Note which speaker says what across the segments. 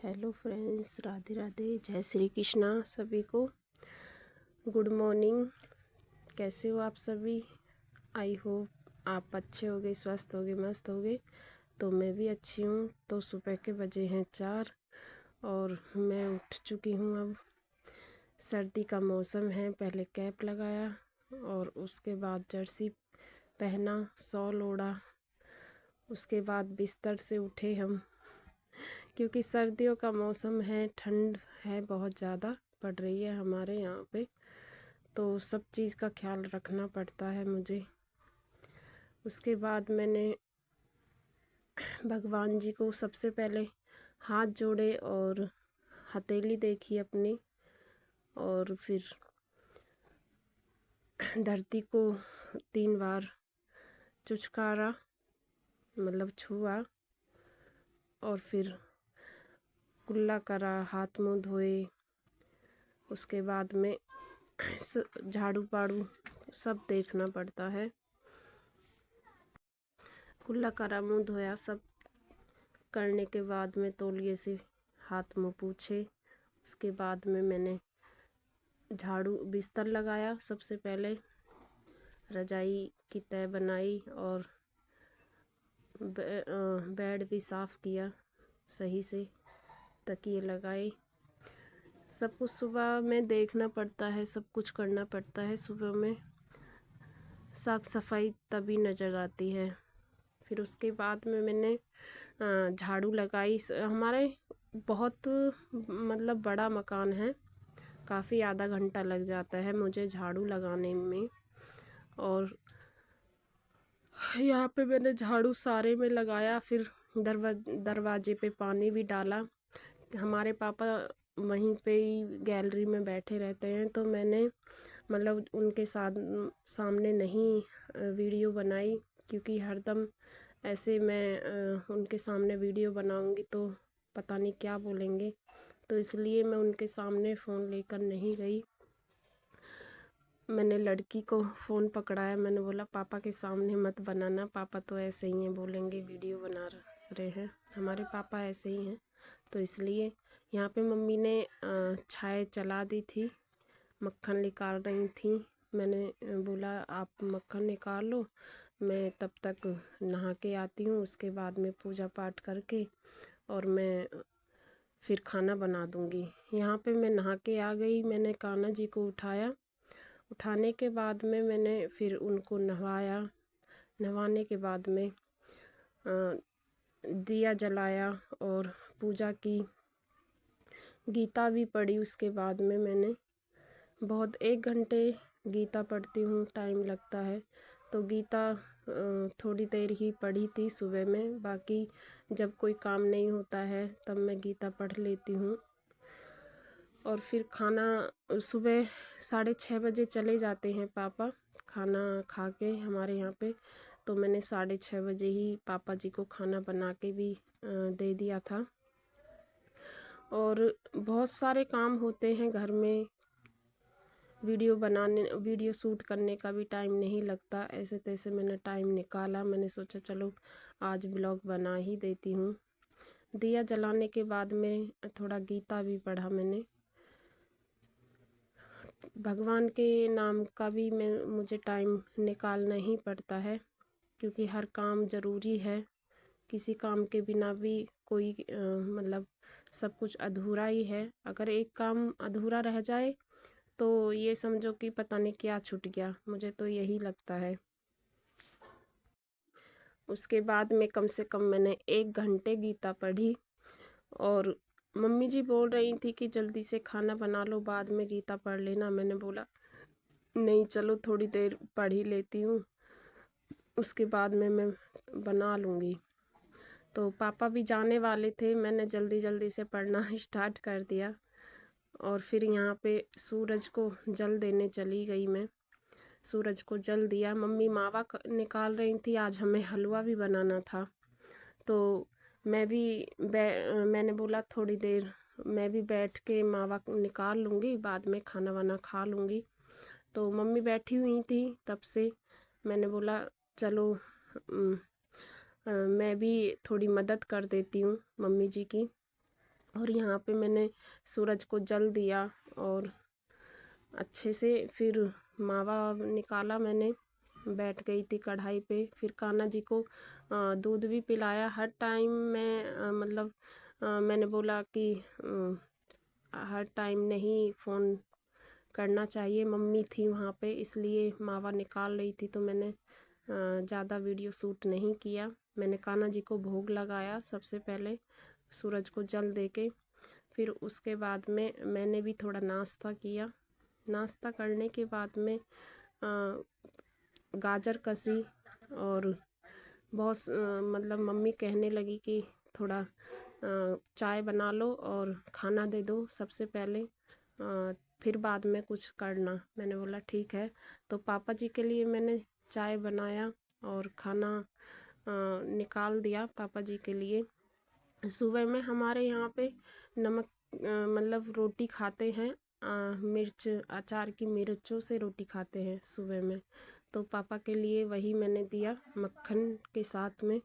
Speaker 1: Hello friends, Radhe Radhe, जय श्री कृष्णा सभी को। Good morning. कैसे हो आप सभी? आई होप आप अच्छे होगे, स्वस्थ होगे, मस्त होगे। तो मैं भी अच्छी हूँ। तो सुबह के बजे हैं 4 और मैं उठ चुकी हूँ। अब सर्दी का मौसम है। पहले कैप लगाया और उसके बाद जर्सी पहना, शॉल ओढ़ा। उसके बाद बिस्तर से उठे हम, क्योंकि सर्दियों का मौसम है, ठंड है, बहुत ज़्यादा पड़ रही है हमारे यहाँ पे। तो सब चीज़ का ख्याल रखना पड़ता है मुझे। उसके बाद मैंने भगवान जी को सबसे पहले हाथ जोड़े और हथेली देखी अपनी, और फिर धरती को 3 बार चुचकारा, मतलब छुआ, और फिर कुल्ला करा, हाथ मुंह धोए। उसके बाद में झाड़ू पाड़ू सब देखना पड़ता है। कुल्ला करा, मुंह धोया, सब करने के बाद में तौलिए से हाथ मुंह पूछे। उसके बाद में मैंने झाड़ू बिस्तर लगाया। सबसे पहले रजाई की तह बनाई और बेड भी साफ़ किया सही से, तकिए लगाए। सब कुछ सुबह में देखना पड़ता है, सब कुछ करना पड़ता है सुबह में। साफ सफाई तभी नज़र आती है। फिर उसके बाद में मैंने झाड़ू लगाई। हमारे बहुत मतलब बड़ा मकान है, काफ़ी आधा घंटा लग जाता है मुझे झाड़ू लगाने में। और यहाँ पे मैंने झाड़ू सारे में लगाया। फिर दरवाजे पे पानी भी डाला। हमारे पापा वहीं पे ही गैलरी में बैठे रहते हैं, तो मैंने मतलब उनके साथ सामने नहीं वीडियो बनाई, क्योंकि हरदम ऐसे मैं उनके सामने वीडियो बनाऊंगी तो पता नहीं क्या बोलेंगे। तो इसलिए मैं उनके सामने फ़ोन लेकर नहीं गई। मैंने लड़की को फ़ोन पकड़ाया। मैंने बोला पापा के सामने मत बनाना, पापा तो ऐसे ही हैं, बोलेंगे वीडियो बना रहे हैं। हमारे पापा ऐसे ही हैं। तो इसलिए यहाँ पे मम्मी ने चाय चला दी थी, मक्खन निकाल रही थी। मैंने बोला आप मक्खन निकाल लो, मैं तब तक नहा के आती हूँ। उसके बाद में पूजा पाठ करके और मैं फिर खाना बना दूँगी। यहाँ पे मैं नहा के आ गई। मैंने कान्हा जी को उठाया। उठाने के बाद में मैंने फिर उनको नहवाया। नहवाने के बाद में दिया जलाया और पूजा की, गीता भी पढ़ी। उसके बाद में मैंने बहुत 1 घंटे गीता पढ़ती हूँ, टाइम लगता है। तो गीता थोड़ी देर ही पढ़ी थी सुबह में, बाकी जब कोई काम नहीं होता है तब मैं गीता पढ़ लेती हूँ। और फिर खाना सुबह 6:30 बजे चले जाते हैं पापा खाना खा के हमारे यहाँ पे। तो मैंने 6:30 बजे ही पापा जी को खाना बना के भी दे दिया था। और बहुत सारे काम होते हैं घर में, वीडियो शूट करने का भी टाइम नहीं लगता। ऐसे तैसे मैंने टाइम निकाला। मैंने सोचा चलो आज ब्लॉग बना ही देती हूँ। दिया जलाने के बाद में थोड़ा गीता भी पढ़ा मैंने। भगवान के नाम का भी मुझे टाइम निकालना ही पड़ता है, क्योंकि हर काम ज़रूरी है। किसी काम के बिना भी कोई मतलब सब कुछ अधूरा ही है। अगर एक काम अधूरा रह जाए तो ये समझो कि पता नहीं क्या छूट गया, मुझे तो यही लगता है। उसके बाद में कम से कम मैंने 1 घंटे गीता पढ़ी। और मम्मी जी बोल रही थी कि जल्दी से खाना बना लो, बाद में गीता पढ़ लेना। मैंने बोला नहीं, चलो थोड़ी देर पढ़ ही लेती हूँ, उसके बाद में मैं बना लूँगी। तो पापा भी जाने वाले थे, मैंने जल्दी जल्दी से पढ़ना स्टार्ट कर दिया। और फिर यहाँ पे सूरज को जल देने चली गई मैं। सूरज को जल दिया। मम्मी मावा निकाल रही थी, आज हमें हलवा भी बनाना था। तो मैंने बोला थोड़ी देर मैं भी बैठ के मावा निकाल लूँगी, बाद में खाना वाना खा लूँगी। तो मम्मी बैठी हुई थी तब से। मैंने बोला चलो मैं भी थोड़ी मदद कर देती हूँ मम्मी जी की। और यहाँ पे मैंने सूरज को जल दिया और अच्छे से फिर मावा निकाला मैंने, बैठ गई थी कढ़ाई पे। फिर कान्हा जी को दूध भी पिलाया। हर टाइम मैं मतलब मैंने बोला कि हर टाइम नहीं फ़ोन करना चाहिए, मम्मी थी वहाँ पे इसलिए मावा निकाल रही थी, तो मैंने ज़्यादा वीडियो शूट नहीं किया। मैंने कान्हा जी को भोग लगाया सबसे पहले, सूरज को जल दे के। फिर उसके बाद में मैंने भी थोड़ा नाश्ता किया। नाश्ता करने के बाद में गाजर कसी और बहुत मतलब मम्मी कहने लगी कि थोड़ा चाय बना लो और खाना दे दो सबसे पहले, फिर बाद में कुछ करना। मैंने बोला ठीक है। तो पापा जी के लिए मैंने चाय बनाया और खाना निकाल दिया पापा जी के लिए। सुबह में हमारे यहाँ पे नमक मतलब रोटी खाते हैं, मिर्च अचार की मिर्चों से रोटी खाते हैं सुबह में। तो पापा के लिए वही मैंने दिया मक्खन के साथ में,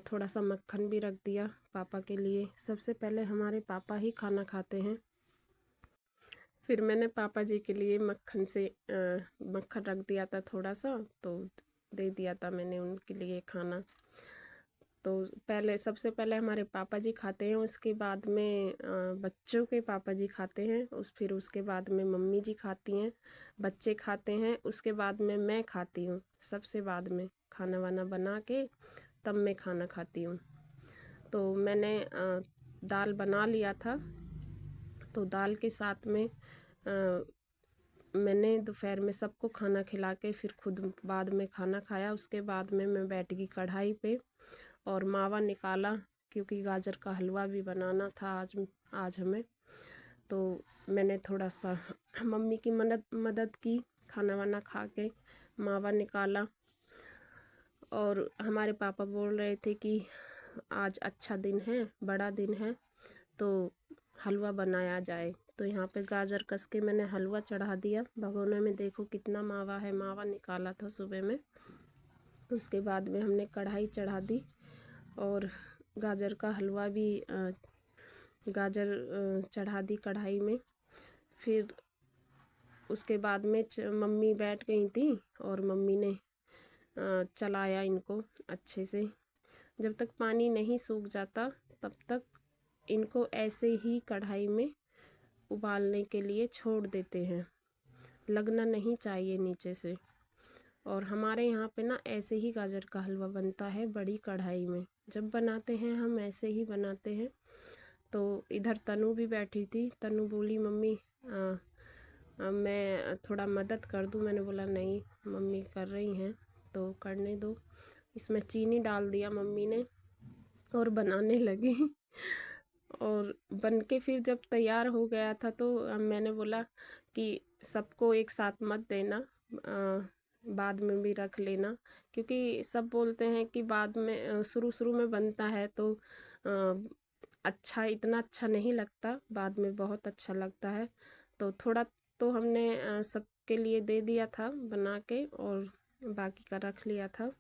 Speaker 1: थोड़ा सा मक्खन भी रख दिया पापा के लिए। सबसे पहले हमारे पापा ही खाना खाते हैं। फिर मैंने पापा जी के लिए मक्खन से मक्खन रख दिया था थोड़ा सा, तो दे दिया था मैंने उनके लिए खाना। तो पहले सबसे पहले हमारे पापा जी खाते हैं, उसके बाद में बच्चों के पापा जी खाते हैं, फिर उसके बाद में मम्मी जी खाती हैं, बच्चे खाते हैं, उसके बाद में मैं खाती हूँ। सबसे बाद में खाना वाना बना के तब मैं खाना खाती हूँ। तो मैंने दाल बना लिया था, तो दाल के साथ में मैंने दोपहर में सबको खाना खिला के फिर खुद बाद में खाना खाया। उसके बाद में मैं बैठ गई कढ़ाई पे और मावा निकाला, क्योंकि गाजर का हलवा भी बनाना था आज हमें। तो मैंने थोड़ा सा मम्मी की मदद की, खाना वाना खा के मावा निकाला। और हमारे पापा बोल रहे थे कि आज अच्छा दिन है, बड़ा दिन है, तो हलवा बनाया जाए। तो यहाँ पे गाजर कस के मैंने हलवा चढ़ा दिया भगोने में। देखो कितना मावा है, मावा निकाला था सुबह में। उसके बाद में हमने कढ़ाई चढ़ा दी और गाजर का हलवा भी गाजर चढ़ा दी कढ़ाई में। फिर उसके बाद में मम्मी बैठ गई थी और मम्मी ने चलाया इनको अच्छे से। जब तक पानी नहीं सूख जाता तब तक इनको ऐसे ही कढ़ाई में उबालने के लिए छोड़ देते हैं, लगना नहीं चाहिए नीचे से। और हमारे यहाँ पे ना ऐसे ही गाजर का हलवा बनता है बड़ी कढ़ाई में, जब बनाते हैं हम ऐसे ही बनाते हैं। तो इधर तनु भी बैठी थी, तनु बोली मम्मी मैं थोड़ा मदद कर दूँ। मैंने बोला नहीं मम्मी कर रही हैं तो करने दो। इसमें चीनी डाल दिया मम्मी ने और बनाने लगी और बन के फिर जब तैयार हो गया था तो मैंने बोला कि सबको एक साथ मत देना, बाद में भी रख लेना, क्योंकि सब बोलते हैं कि बाद में शुरू शुरू में बनता है तो अच्छा इतना अच्छा नहीं लगता, बाद में बहुत अच्छा लगता है। तो थोड़ा तो हमने सबके लिए दे दिया था बना के और बाकी का रख लिया था।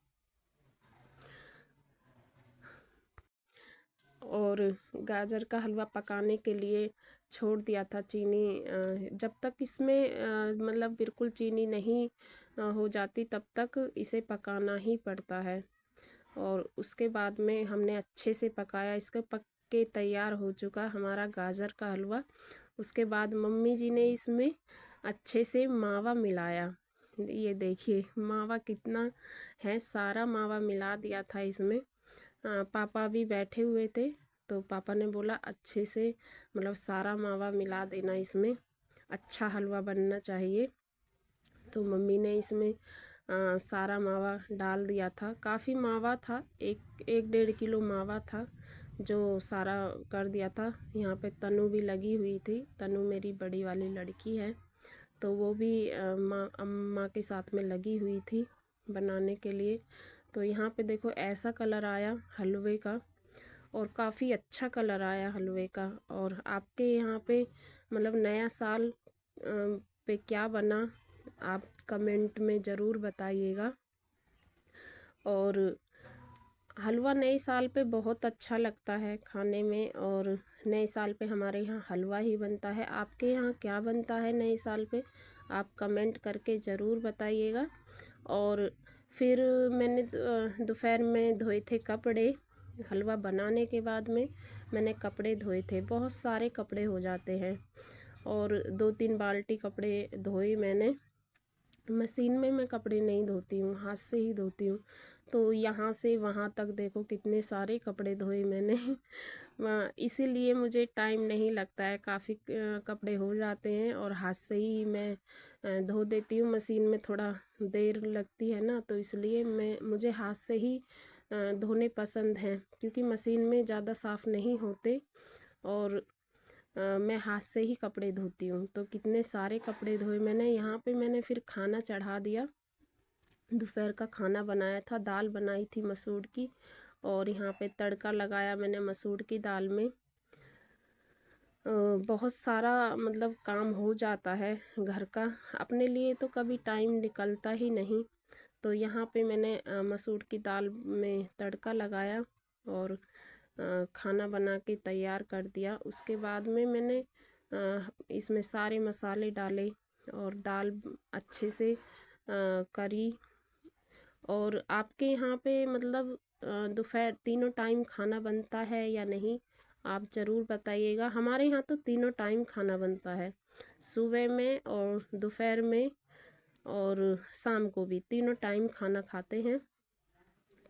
Speaker 1: और गाजर का हलवा पकाने के लिए छोड़ दिया था चीनी, जब तक इसमें मतलब बिल्कुल चीनी नहीं हो जाती तब तक इसे पकाना ही पड़ता है। और उसके बाद में हमने अच्छे से पकाया, इसका पक के तैयार हो चुका हमारा गाजर का हलवा। उसके बाद मम्मी जी ने इसमें अच्छे से मावा मिलाया। ये देखिए मावा कितना है, सारा मावा मिला दिया था इसमें। पापा भी बैठे हुए थे तो पापा ने बोला अच्छे से मतलब सारा मावा मिला देना इसमें, अच्छा हलवा बनना चाहिए। तो मम्मी ने इसमें सारा मावा डाल दिया था। काफ़ी मावा था, एक 1.5 किलो मावा था जो सारा कर दिया था। यहाँ पे तनु भी लगी हुई थी, तनु मेरी बड़ी वाली लड़की है, तो वो भी माँ के साथ में लगी हुई थी बनाने के लिए। तो यहाँ पे देखो ऐसा कलर आया हलवे का और काफ़ी अच्छा कलर आया हलवे का। और आपके यहाँ पे मतलब नया साल पे क्या बना आप कमेंट में ज़रूर बताइएगा। और हलवा नए साल पे बहुत अच्छा लगता है खाने में, और नए साल पे हमारे यहाँ हलवा ही बनता है। आपके यहाँ क्या बनता है नए साल पे, आप कमेंट करके ज़रूर बताइएगा। और फिर मैंने दोपहर में धोए थे कपड़े। हलवा बनाने के बाद में मैंने कपड़े धोए थे, बहुत सारे कपड़े हो जाते हैं, और 2-3 बाल्टी कपड़े धोए मैंने। मशीन में मैं कपड़े नहीं धोती हूँ, हाथ से ही धोती हूँ। तो यहाँ से वहाँ तक देखो कितने सारे कपड़े धोए मैंने। इसीलिए मुझे टाइम नहीं लगता है, काफ़ी कपड़े हो जाते हैं और हाथ से ही मैं धो देती हूँ। मशीन में थोड़ा देर लगती है ना, तो इसलिए मुझे हाथ से ही धोने पसंद हैं, क्योंकि मशीन में ज़्यादा साफ़ नहीं होते, और मैं हाथ से ही कपड़े धोती हूँ। तो कितने सारे कपड़े धोए मैंने। यहाँ पे मैंने फिर खाना चढ़ा दिया। दोपहर का खाना बनाया था, दाल बनाई थी मसूर की, और यहाँ पे तड़का लगाया मैंने मसूर की दाल में। बहुत सारा मतलब काम हो जाता है घर का, अपने लिए तो कभी टाइम निकलता ही नहीं। तो यहाँ पे मैंने मसूर की दाल में तड़का लगाया और खाना बना के तैयार कर दिया। उसके बाद में मैंने इसमें सारे मसाले डाले और दाल अच्छे से करी। और आपके यहाँ पे मतलब दोपहर तीनों टाइम खाना बनता है या नहीं, आप ज़रूर बताइएगा। हमारे यहाँ तो तीनों टाइम खाना बनता है, सुबह में और दोपहर में और शाम को भी, तीनों टाइम खाना खाते हैं।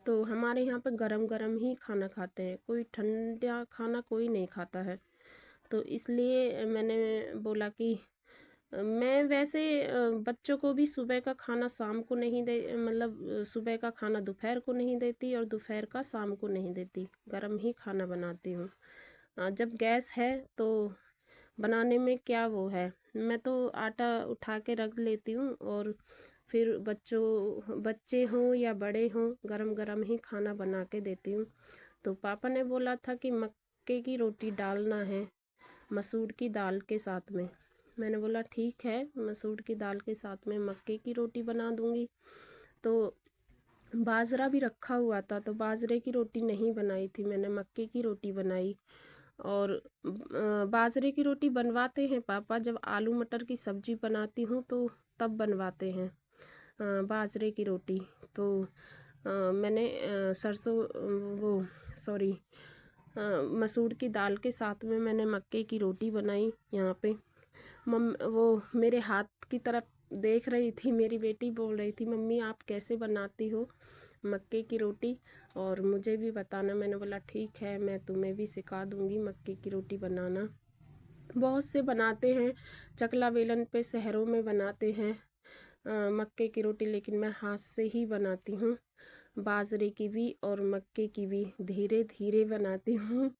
Speaker 1: तो हमारे यहाँ पे गरम गरम ही खाना खाते हैं, कोई ठंडा खाना कोई नहीं खाता है। तो इसलिए मैंने बोला कि मैं वैसे बच्चों को भी सुबह का खाना शाम को नहीं दे, मतलब सुबह का खाना दोपहर को नहीं देती और दोपहर का शाम को नहीं देती, गरम ही खाना बनाती हूँ। जब गैस है तो बनाने में क्या वो है, मैं तो आटा उठा के रख लेती हूँ, और फिर बच्चे हों या बड़े हों, गरम गरम ही खाना बना के देती हूँ। तो पापा ने बोला था कि मक्के की रोटी डालना है मसूर की दाल के साथ में। मैंने बोला ठीक है, मसूर की दाल के साथ में मक्के की रोटी बना दूंगी। तो बाजरा भी रखा हुआ था, तो बाजरे की रोटी नहीं बनाई थी मैंने, मक्के की रोटी बनाई। और बाजरे की रोटी बनवाते हैं पापा, जब आलू मटर की सब्जी बनाती हूँ तो तब बनवाते हैं बाजरे की रोटी। तो मैंने सरसों वो सॉरी मसूर की दाल के साथ में मैंने मक्के की रोटी बनाई। यहाँ पे वो मेरे हाथ की तरफ देख रही थी, मेरी बेटी बोल रही थी मम्मी आप कैसे बनाती हो मक्के की रोटी, और मुझे भी बताना। मैंने बोला ठीक है, मैं तुम्हें भी सिखा दूंगी मक्के की रोटी बनाना। बहुत से बनाते हैं, चकला बेलन पे शहरों में बनाते हैं मक्के की रोटी, लेकिन मैं हाथ से ही बनाती हूँ, बाजरे की भी और मक्के की भी धीरे धीरे बनाती हूँ।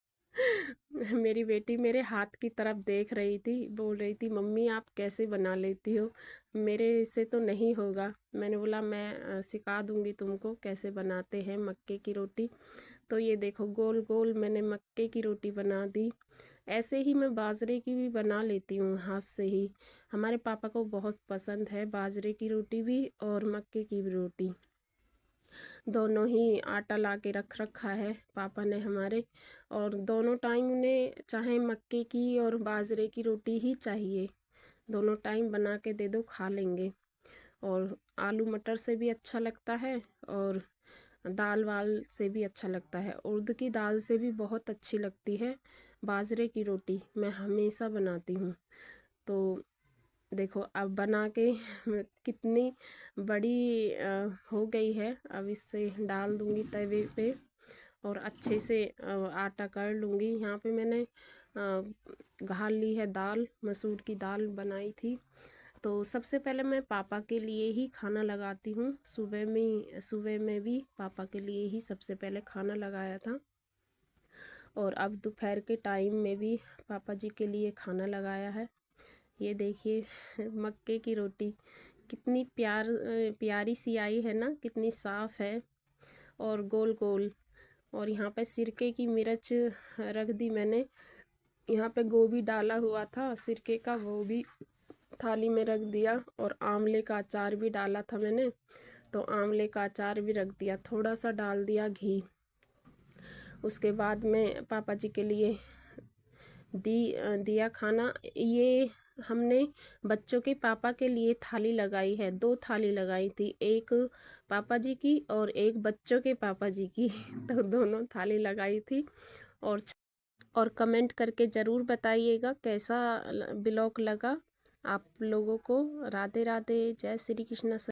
Speaker 1: मेरी बेटी मेरे हाथ की तरफ देख रही थी, बोल रही थी मम्मी आप कैसे बना लेती हो, मेरे से तो नहीं होगा। मैंने बोला मैं सिखा दूंगी तुमको कैसे बनाते हैं मक्के की रोटी। तो ये देखो गोल गोल मैंने मक्के की रोटी बना दी। ऐसे ही मैं बाजरे की भी बना लेती हूँ हाथ से ही। हमारे पापा को बहुत पसंद है बाजरे की रोटी भी और मक्के की भी रोटी, दोनों ही आटा ला के रख रखा है पापा ने हमारे, और दोनों टाइम उन्हें चाहे मक्के की और बाजरे की रोटी ही चाहिए, दोनों टाइम बना के दे दो खा लेंगे। और आलू मटर से भी अच्छा लगता है और दाल वाल से भी अच्छा लगता है, उड़द की दाल से भी बहुत अच्छी लगती है बाजरे की रोटी, मैं हमेशा बनाती हूँ। तो देखो अब बना के कितनी बड़ी हो गई है। अब इससे डाल दूंगी तवे पे और अच्छे से आटा कर लूँगी। यहाँ पे मैंने घाल ली है दाल, मसूर की दाल बनाई थी। तो सबसे पहले मैं पापा के लिए ही खाना लगाती हूँ, सुबह में भी पापा के लिए ही सबसे पहले खाना लगाया था, और अब दोपहर के टाइम में भी पापा जी के लिए खाना लगाया है। ये देखिए मक्के की रोटी कितनी प्यारी सी आई है ना, कितनी साफ़ है और गोल गोल। और यहाँ पे सिरके की मिर्च रख दी मैंने, यहाँ पे गोभी डाला हुआ था सिरके का, वो भी थाली में रख दिया, और आंवले का अचार भी डाला था मैंने, तो आंवले का अचार भी रख दिया, थोड़ा सा डाल दिया घी। उसके बाद में पापा जी के लिए दिया खाना। ये हमने बच्चों के पापा के लिए थाली लगाई है, 2 थाली लगाई थी, एक पापा जी की और एक बच्चों के पापा जी की तो दोनों थाली लगाई थी। और कमेंट करके ज़रूर बताइएगा कैसा ब्लॉग लगा आप लोगों को। राधे राधे, जय श्री कृष्ण।